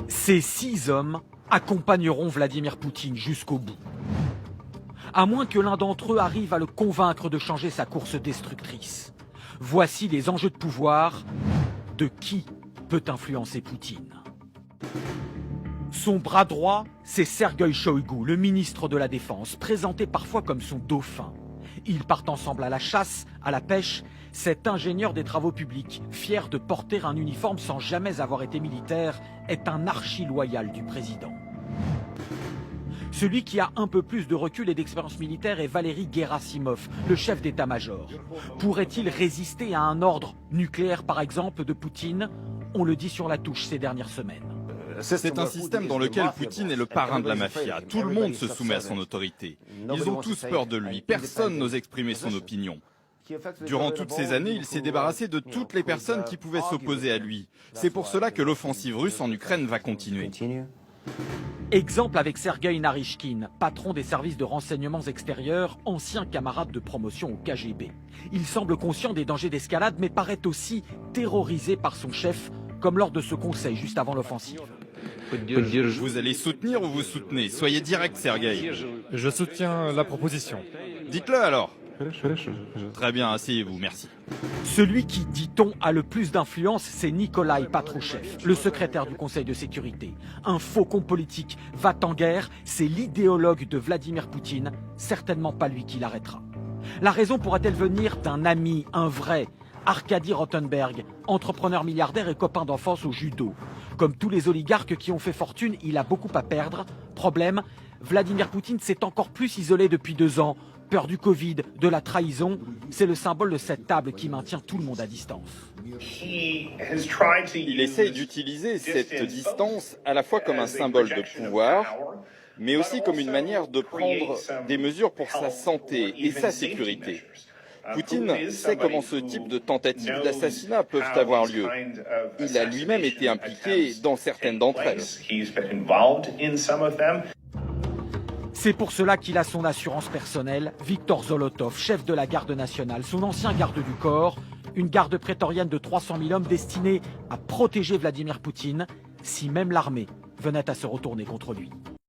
Ces 6 hommes accompagneront Vladimir Poutine jusqu'au bout. À moins que l'un d'entre eux arrive à le convaincre de changer sa course destructrice. Voici les enjeux de pouvoir de qui peut influencer Poutine. Son bras droit, c'est Sergueï Shoïgu, le ministre de la Défense, présenté parfois comme son dauphin. Ils partent ensemble à la chasse, à la pêche. Cet ingénieur des travaux publics, fier de porter un uniforme sans jamais avoir été militaire, est un archi-loyal du président. Celui qui a un peu plus de recul et d'expérience militaire est Valéry Gerasimov, le chef d'état-major. Pourrait-il résister à un ordre nucléaire, par exemple, de Poutine? On le dit sur la touche ces dernières semaines. C'est un système dans lequel Poutine est le parrain de la mafia. Tout le monde se soumet à son autorité. Ils ont tous peur de lui. Personne n'ose exprimer son opinion. Durant toutes ces années, il s'est débarrassé de toutes les personnes qui pouvaient s'opposer à lui. C'est pour cela que l'offensive russe en Ukraine va continuer. Exemple avec Sergueï Naryshkin, patron des services de renseignements extérieurs, ancien camarade de promotion au KGB. Il semble conscient des dangers d'escalade, mais paraît aussi terrorisé par son chef, comme lors de ce conseil juste avant l'offensive. Vous allez soutenir ou vous soutenez? Soyez direct, Sergueï. Je soutiens la proposition. Dites-le alors. Très bien, asseyez-vous, merci. Celui qui, dit-on, a le plus d'influence, c'est Nikolai Patrouchev, le secrétaire du Conseil de sécurité. Un faucon politique va en guerre, c'est l'idéologue de Vladimir Poutine, certainement pas lui qui l'arrêtera. La raison pourrait-elle venir d'un ami, un vrai, Arkady Rotenberg, entrepreneur milliardaire et copain d'enfance au judo. Comme tous les oligarques qui ont fait fortune, il a beaucoup à perdre. Problème, Vladimir Poutine s'est encore plus isolé depuis 2 ans. Peur du Covid, de la trahison, c'est le symbole de cette table qui maintient tout le monde à distance. Il essaye d'utiliser cette distance à la fois comme un symbole de pouvoir, mais aussi comme une manière de prendre des mesures pour sa santé et sa sécurité. Poutine sait comment ce type de tentatives d'assassinat peuvent avoir lieu. Il a lui-même été impliqué dans certaines d'entre elles. C'est pour cela qu'il a son assurance personnelle, Viktor Zolotov, chef de la garde nationale, son ancien garde du corps, une garde prétorienne de 300 000 hommes destinée à protéger Vladimir Poutine, si même l'armée venait à se retourner contre lui.